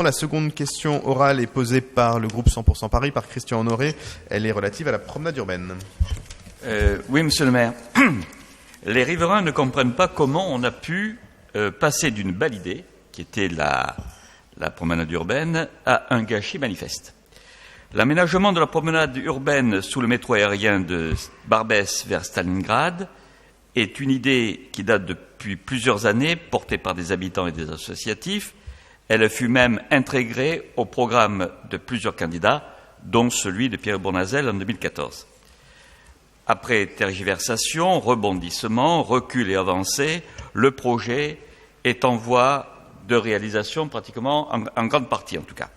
La seconde question orale est posée par le groupe 100% Paris, par Christian Honoré. Elle est relative à la promenade urbaine. Oui, monsieur le maire. Les riverains ne comprennent pas comment on a pu passer d'une belle idée, qui était la promenade urbaine, à un gâchis manifeste. L'aménagement de la promenade urbaine sous le métro aérien de Barbès vers Stalingrad est une idée qui date depuis plusieurs années, portée par des habitants et des associatifs. Elle fut même intégrée au programme de plusieurs candidats, dont celui de Pierre Bournazel en 2014. Après tergiversation, rebondissement, recul et avancée, le projet est en voie de réalisation pratiquement, en grande partie en tout cas.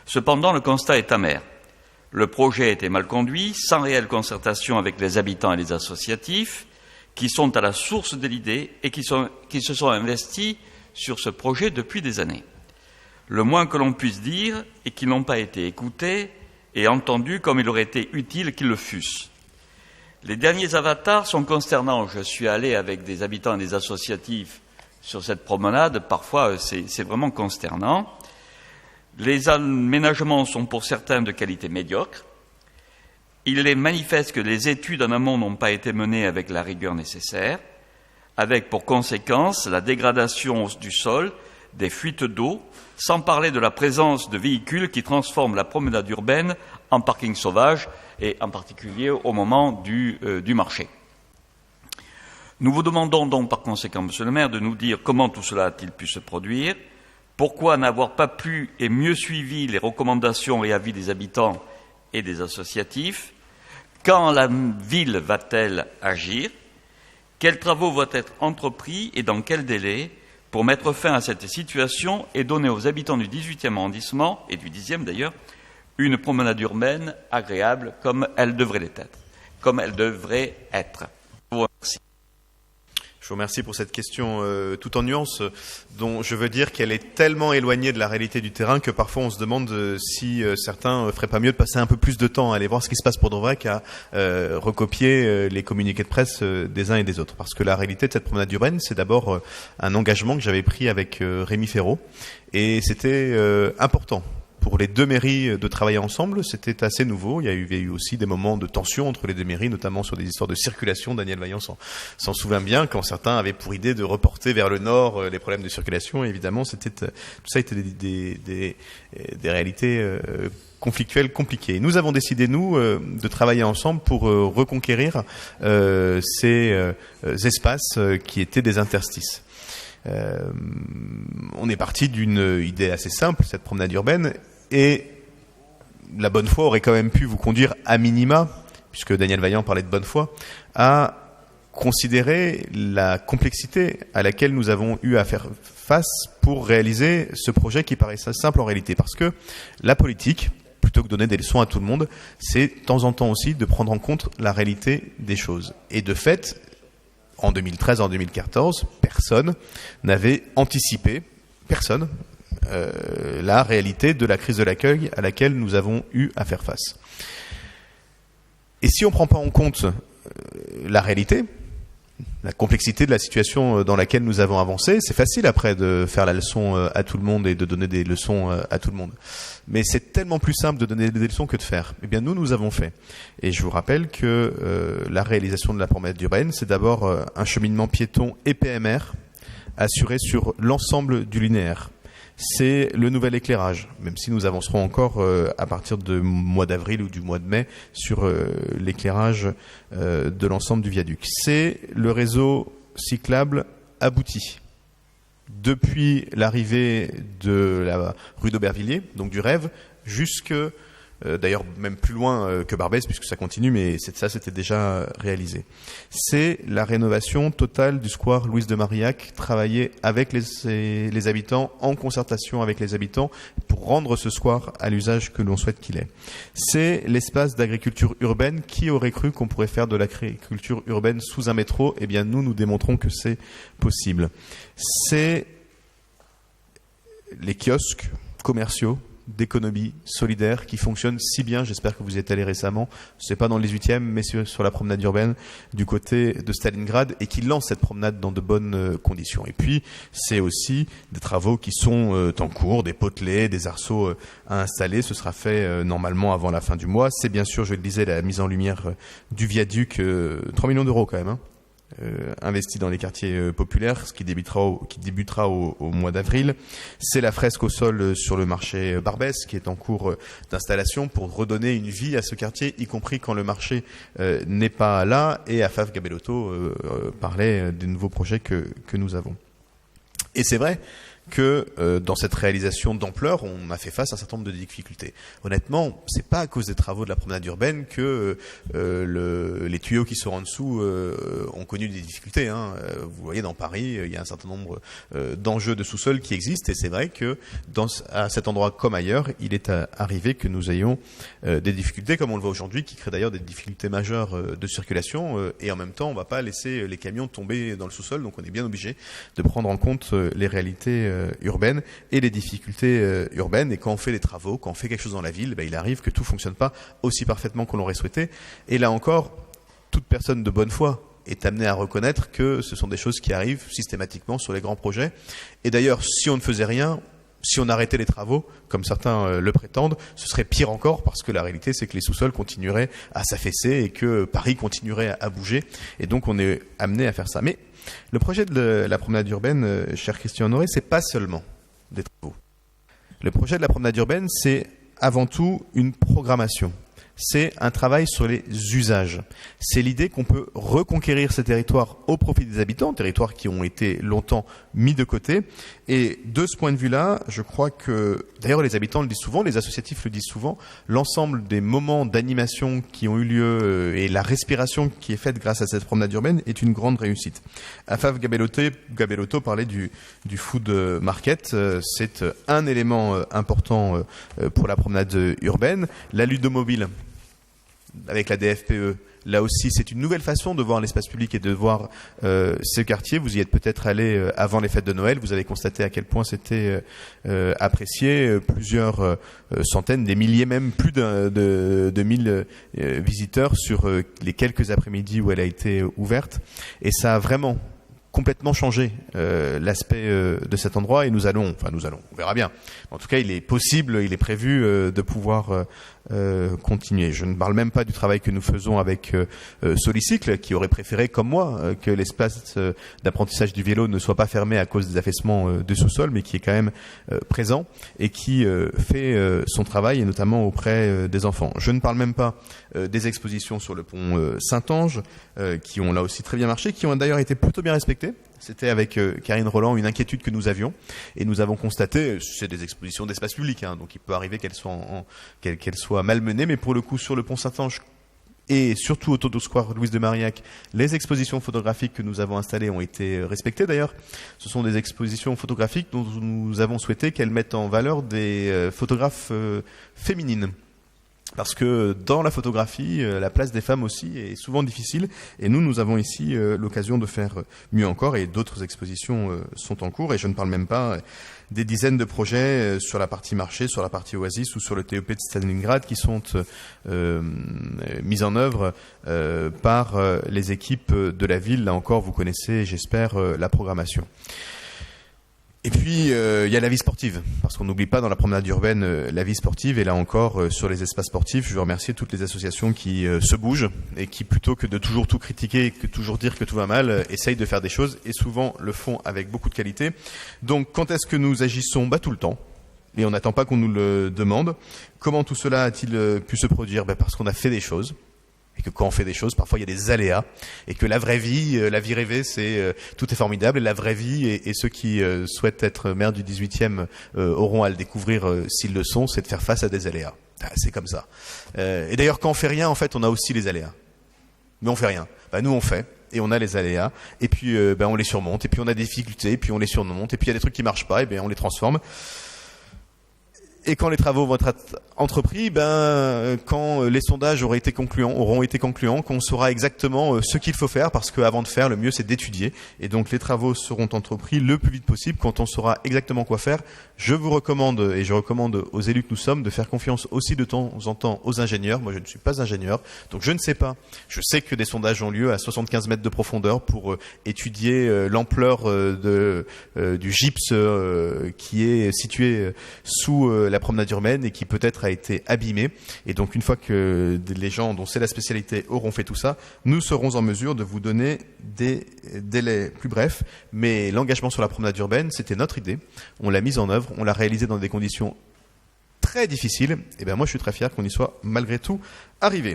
Cependant, le constat est amer. Le projet a été mal conduit, sans réelle concertation avec les habitants et les associatifs, qui sont à la source de l'idée et qui se sont investis sur ce projet depuis des années. Le moins que l'on puisse dire est qu'ils n'ont pas été écoutés et entendus comme il aurait été utile qu'ils le fussent. Les derniers avatars sont consternants. Je suis allé avec des habitants et des associatifs sur cette promenade. Parfois, c'est vraiment consternant. Les aménagements sont pour certains de qualité médiocre. Il est manifeste que les études en amont n'ont pas été menées avec la rigueur nécessaire, avec pour conséquence la dégradation du sol, des fuites d'eau, sans parler de la présence de véhicules qui transforment la promenade urbaine en parking sauvage, et en particulier au moment du marché. Nous vous demandons donc par conséquent, monsieur le maire, de nous dire comment tout cela a-t-il pu se produire, pourquoi n'avoir pas pu et mieux suivi les recommandations et avis des habitants et des associatifs, quand la ville va-t-elle agir, quels travaux vont être entrepris et dans quel délai, pour mettre fin à cette situation et donner aux habitants du 18e arrondissement, et du 10e d'ailleurs, une promenade urbaine agréable comme elle devrait être. Je vous remercie. Je vous remercie pour cette question tout en nuances, dont je veux dire qu'elle est tellement éloignée de la réalité du terrain que parfois on se demande si certains feraient pas mieux de passer un peu plus de temps à aller voir ce qui se passe pour de vrai qu'à recopier les communiqués de presse des uns et des autres. Parce que la réalité de cette promenade urbaine, c'est d'abord un engagement que j'avais pris avec Rémi Ferraud, et c'était important. Pour les deux mairies de travailler ensemble, c'était assez nouveau. Il y a eu aussi des moments de tension entre les deux mairies, notamment sur des histoires de circulation. Daniel Vaillant s'en souvient bien, quand certains avaient pour idée de reporter vers le nord les problèmes de circulation. Et évidemment, tout ça était des réalités conflictuelles compliquées. Nous avons décidé, nous, de travailler ensemble pour reconquérir ces espaces qui étaient des interstices. On est parti d'une idée assez simple, cette promenade urbaine, et la bonne foi aurait quand même pu vous conduire à minima, puisque Daniel Vaillant parlait de bonne foi, à considérer la complexité à laquelle nous avons eu à faire face pour réaliser ce projet qui paraissait simple en réalité. Parce que la politique, plutôt que de donner des leçons à tout le monde, c'est de temps en temps aussi de prendre en compte la réalité des choses. Et de fait, en 2013, en 2014, personne n'avait anticipé, la réalité de la crise de l'accueil à laquelle nous avons eu à faire face. Et si on ne prend pas en compte la réalité, la complexité de la situation dans laquelle nous avons avancé, c'est facile après de faire la leçon à tout le monde et de donner des leçons à tout le monde. Mais c'est tellement plus simple de donner des leçons que de faire. Eh bien, nous avons fait. Et je vous rappelle que la réalisation de la promenade urbaine, c'est d'abord un cheminement piéton et PMR assuré sur l'ensemble du linéaire. C'est le nouvel éclairage, même si nous avancerons encore à partir du mois d'avril ou du mois de mai sur l'éclairage de l'ensemble du viaduc. C'est le réseau cyclable abouti. Depuis l'arrivée de la rue d'Aubervilliers, donc du Rêve, jusque, d'ailleurs même plus loin que Barbès, puisque ça continue, mais ça c'était déjà réalisé. C'est la rénovation totale du square Louise de Marillac, travaillée avec les habitants, en concertation avec les habitants, pour rendre ce square à l'usage que l'on souhaite qu'il ait. C'est l'espace d'agriculture urbaine. Qui aurait cru qu'on pourrait faire de l'agriculture urbaine sous un métro? Eh bien, nous démontrons que c'est possible. C'est les kiosques commerciaux d'économie solidaire qui fonctionne si bien. J'espère que vous y êtes allé récemment. C'est pas dans le 18e, mais sur la promenade urbaine du côté de Stalingrad et qui lance cette promenade dans de bonnes conditions. Et puis, c'est aussi des travaux qui sont en cours, des potelets, des arceaux à installer. Ce sera fait normalement avant la fin du mois. C'est bien sûr, je le disais, la mise en lumière du viaduc, 3 millions d'euros quand même, hein. Investi dans les quartiers populaires, ce qui débutera au mois d'avril. C'est la fresque au sol sur le marché Barbès qui est en cours d'installation pour redonner une vie à ce quartier, y compris quand le marché n'est pas là. Et Afaf Gabellotto parlait des nouveaux projets que nous avons. Et c'est vrai que dans cette réalisation d'ampleur, on a fait face à un certain nombre de difficultés. Honnêtement, c'est pas à cause des travaux de la promenade urbaine que les tuyaux qui sont en dessous ont connu des difficultés, hein. Vous voyez, dans Paris, il y a un certain nombre d'enjeux de sous-sol qui existent, et c'est vrai que à cet endroit comme ailleurs, il est arrivé que nous ayons des difficultés, comme on le voit aujourd'hui, qui créent d'ailleurs des difficultés majeures de circulation, et en même temps, on ne va pas laisser les camions tomber dans le sous-sol, donc on est bien obligé de prendre en compte les réalités urbaines et les difficultés urbaines. Et quand on fait des travaux, quand on fait quelque chose dans la ville, il arrive que tout fonctionne pas aussi parfaitement qu'on l'aurait souhaité. Et là encore, toute personne de bonne foi est amenée à reconnaître que ce sont des choses qui arrivent systématiquement sur les grands projets. Et d'ailleurs, si on ne faisait rien, si on arrêtait les travaux, comme certains le prétendent, ce serait pire encore, parce que la réalité, c'est que les sous-sols continueraient à s'affaisser et que Paris continuerait à bouger. Et donc, on est amené à faire ça. Mais le projet de la promenade urbaine, cher Christian Honoré, c'est pas seulement des travaux. Le projet de la promenade urbaine, c'est avant tout une programmation. C'est un travail sur les usages. C'est l'idée qu'on peut reconquérir ces territoires au profit des habitants, territoires qui ont été longtemps mis de côté. Et de ce point de vue-là, je crois que, d'ailleurs les habitants le disent souvent, les associatifs le disent souvent, l'ensemble des moments d'animation qui ont eu lieu et la respiration qui est faite grâce à cette promenade urbaine est une grande réussite. Afaf Gabellotto parlait du food market. C'est un élément important pour la promenade urbaine. La ludomobile, avec la DFPE, là aussi, c'est une nouvelle façon de voir l'espace public et de voir ce quartier. Vous y êtes peut-être allé avant les fêtes de Noël. Vous avez constaté à quel point c'était apprécié. Plusieurs centaines, des milliers même, plus de 1000 visiteurs sur les quelques après-midi où elle a été ouverte. Et ça a vraiment complètement changé l'aspect de cet endroit. Et nous allons, on verra bien. En tout cas, il est possible, il est prévu de pouvoir continuer. Je ne parle même pas du travail que nous faisons avec Solicycle, qui aurait préféré, comme moi, que l'espace d'apprentissage du vélo ne soit pas fermé à cause des affaissements de sous-sol, mais qui est quand même présent et qui fait son travail, et notamment auprès des enfants. Je ne parle même pas des expositions sur le pont Saint-Ange, qui ont là aussi très bien marché, qui ont d'ailleurs été plutôt bien respectées. C'était avec Karine Roland une inquiétude que nous avions, et nous avons constaté, c'est des expositions d'espace public, hein, donc il peut arriver qu'elles soient malmenées, mais pour le coup sur le pont Saint-Ange et surtout autour du square Louise de Marillac, les expositions photographiques que nous avons installées ont été respectées. D'ailleurs, ce sont des expositions photographiques dont nous avons souhaité qu'elles mettent en valeur des photographes féminines. Parce que dans la photographie, la place des femmes aussi est souvent difficile, et nous avons ici l'occasion de faire mieux encore, et d'autres expositions sont en cours, et je ne parle même pas des dizaines de projets sur la partie marché, sur la partie oasis ou sur le TEP de Stalingrad qui sont mis en œuvre par les équipes de la ville. Là encore, vous connaissez, j'espère, la programmation. Et puis, il y a la vie sportive, parce qu'on n'oublie pas dans la promenade urbaine la vie sportive. Et là encore, sur les espaces sportifs, je veux remercier toutes les associations qui se bougent et qui, plutôt que de toujours tout critiquer, que toujours dire que tout va mal, essayent de faire des choses et souvent le font avec beaucoup de qualité. Donc, quand est-ce que nous agissons ? Tout le temps. Et on n'attend pas qu'on nous le demande. Comment tout cela a-t-il pu se produire ? Parce qu'on a fait des choses. Et que quand on fait des choses, parfois il y a des aléas, et que la vraie vie, la vie rêvée, c'est tout est formidable, et la vraie vie, et ceux qui souhaitent être maire du 18e auront à le découvrir s'ils le sont, c'est de faire face à des aléas. C'est comme ça. Et d'ailleurs, quand on fait rien, en fait, on a aussi les aléas. Mais on fait rien. Nous, on fait, et on a les aléas, et puis on les surmonte, et puis on a des difficultés, et puis on les surmonte, et puis il y a des trucs qui marchent pas, et bien on les transforme. Et quand les travaux vont être entrepris, quand les sondages auront été concluants, qu'on saura exactement ce qu'il faut faire, parce qu'avant de faire, le mieux c'est d'étudier. Et donc les travaux seront entrepris le plus vite possible quand on saura exactement quoi faire. Je vous recommande, et je recommande aux élus que nous sommes, de faire confiance aussi de temps en temps aux ingénieurs. Moi je ne suis pas ingénieur, donc je ne sais pas. Je sais que des sondages ont lieu à 75 mètres de profondeur pour étudier l'ampleur du gypse qui est situé sous la promenade urbaine et qui peut-être a été abîmé. Et donc une fois que les gens dont c'est la spécialité auront fait tout ça, nous serons en mesure de vous donner des délais plus brefs. Mais l'engagement sur la promenade urbaine, c'était notre idée. On l'a mise en œuvre, on l'a réalisé dans des conditions très difficiles. Et moi je suis très fier qu'on y soit malgré tout arrivé.